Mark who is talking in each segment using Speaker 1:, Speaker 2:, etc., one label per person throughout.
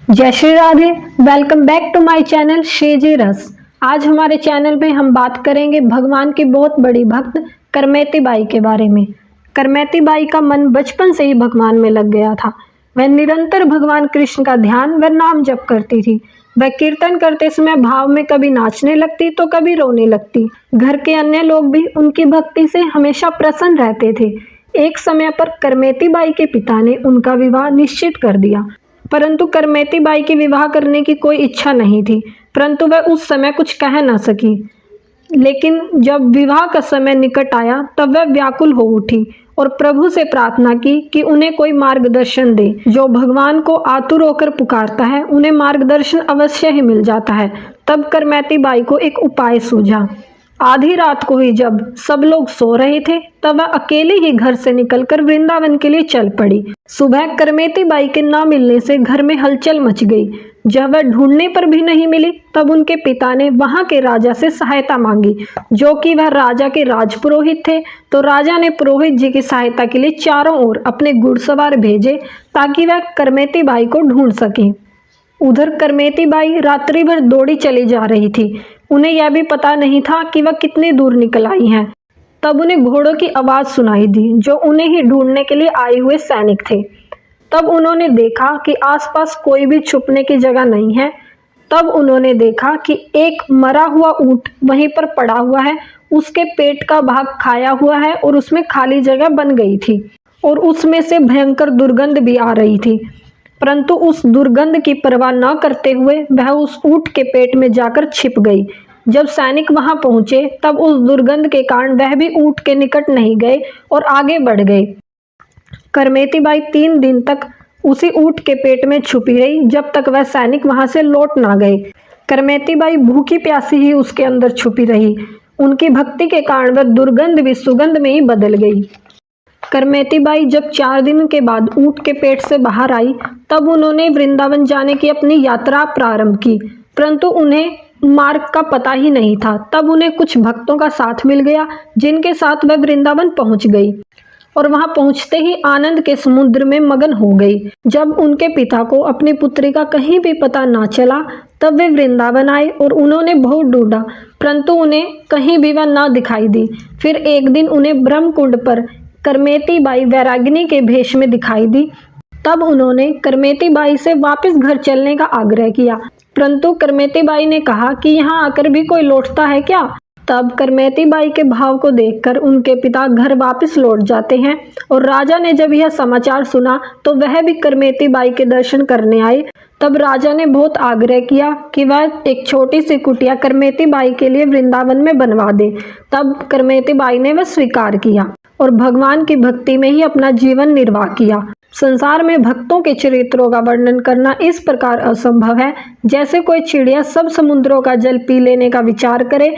Speaker 1: जय Shri Radhe. Welcome back to my channel शेजी रस। आज हमारे चैनल में हम बात करेंगे भगवान की बहुत बड़ी भक्त करमेती बाई के बारे में। करमेती बाई का मन बचपन से ही भगवान में लग गया था। वह निरंतर भगवान कृष्ण का ध्यान व नाम जप करती थी। वह कीर्तन करते समय भाव में कभी नाचने लगती तो कभी रोने लगती। घर के अन्य लोग भी उनकी भक्ति से हमेशा प्रसन्न रहते थे। एक समय पर करमेती बाई के पिता ने उनका विवाह निश्चित कर दिया, परंतु करमेती बाई की विवाह करने की कोई इच्छा नहीं थी। परंतु वह उस समय कुछ कह न सकी। लेकिन जब विवाह का समय निकट आया तब वह व्याकुल हो उठी और प्रभु से प्रार्थना की कि उन्हें कोई मार्गदर्शन दे। जो भगवान को आतुर होकर पुकारता है उन्हें मार्गदर्शन अवश्य ही मिल जाता है। तब करमेती बाई को एक उपाय सूझा। आधी रात को ही जब सब लोग सो रहे थे तब वह अकेले ही घर से निकलकर वृंदावन के लिए चल पड़ी। सुबह करमेती बाई के न मिलने से घर में हलचल मच गई। जब वह ढूंढने पर भी नहीं मिली तब उनके पिता ने वहां के राजा से सहायता मांगी, जो कि वह राजा के राजपुरोहित थे। तो राजा ने पुरोहित जी की सहायता के लिए चारों ओर अपने घुड़सवार भेजे ताकि वह करमेती बाई को ढूंढ सके। उधर करमेती बाई रात्रि भर दौड़ी चली जा रही थी। उन्हें यह भी पता नहीं था कि वह कितनी दूर निकल आई हैं। तब उन्हें घोड़ों की आवाज़ सुनाई दी, जो उन्हें ही ढूंढने के लिए आए हुए सैनिक थे। तब उन्होंने देखा कि आसपास कोई भी छुपने की जगह नहीं है। तब उन्होंने देखा कि एक मरा हुआ ऊंट वहीं पर पड़ा हुआ है। उसके पेट का भाग खाया हुआ है और उसमें खाली जगह बन गई थी और उसमें से भयंकर दुर्गंध भी आ रही थी। परंतु उस दुर्गंध की परवाह न करते हुए वह उस ऊंट के पेट में जाकर छिप गई। जब सैनिक वहां पहुंचे तब उस दुर्गंध के कारण वह भी ऊंट के निकट नहीं गए और आगे बढ़ गए। करमेती बाई 3 दिन तक उसी ऊंट के पेट में छुपी रही, जब तक वह सैनिक वहां से लौट ना गए। करमेती बाई भूखी प्यासी ही उसके अंदर छुपी रही। उनकी भक्ति के कारण वह दुर्गंध भी सुगंध में ही बदल गई। करमेती बाई जब 4 दिन के बाद ऊंट के पेट से बाहर आई तब उन्होंने वृंदावन जाने की अपनी यात्रा प्रारंभ की, परंतु उन्हें मार्ग का पता ही नहीं था। तब उन्हें कुछ भक्तों का साथ मिल गया, जिनके साथ वह वृंदावन पहुंच गई और वहां पहुंचते ही आनंद के समुद्र में मगन हो गई। जब उनके पिता को अपनी पुत्री का कहीं भी पता ना चला तब वे वृंदावन आए और उन्होंने बहुत ढूंढा, परंतु उन्हें कहीं भी वह ना दिखाई दी। फिर एक दिन उन्हें ब्रह्मकुंड पर करमेती बाई वैरागिनी के भेष में दिखाई दी। तब उन्होंने करमेती बाई से वापस घर चलने का आग्रह किया, परंतु करमेती बाई ने कहा कि यहाँ आकर भी कोई लौटता है क्या। तब करमेती बाई के भाव को देखकर उनके पिता घर वापस लौट जाते हैं और राजा ने जब यह समाचार सुना तो वह भी करमेती बाई के दर्शन करने आए। तब राजा ने बहुत आग्रह किया कि वह एक छोटी सी कुटिया करमेती बाई के लिए वृंदावन में बनवा दे। तब करमेती बाई ने वह स्वीकार किया और भगवान की भक्ति में ही अपना जीवन निर्वाह किया। संसार में भक्तों के चरित्रों का वर्णन करना इस प्रकार असंभव है जैसे कोई चिड़िया सब समुद्रों का जल पी लेने का विचार करे,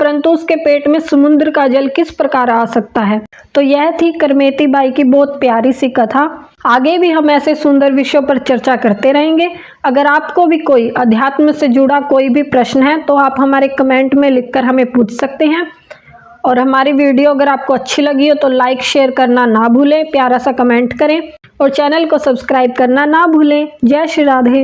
Speaker 1: परंतु उसके पेट में समुद्र का जल किस प्रकार आ सकता है। तो यह थी करमेती बाई की बहुत प्यारी सी कथा। आगे भी हम ऐसे सुंदर विषयों पर चर्चा करते रहेंगे। अगर आपको भी कोई अध्यात्म से जुड़ा कोई भी प्रश्न है तो आप हमारे कमेंट में लिखकर हमें पूछ सकते हैं। और हमारी वीडियो अगर आपको अच्छी लगी हो तो लाइक शेयर करना ना भूलें, प्यारा सा कमेंट करें और चैनल को सब्सक्राइब करना ना भूलें। जय श्री राधे।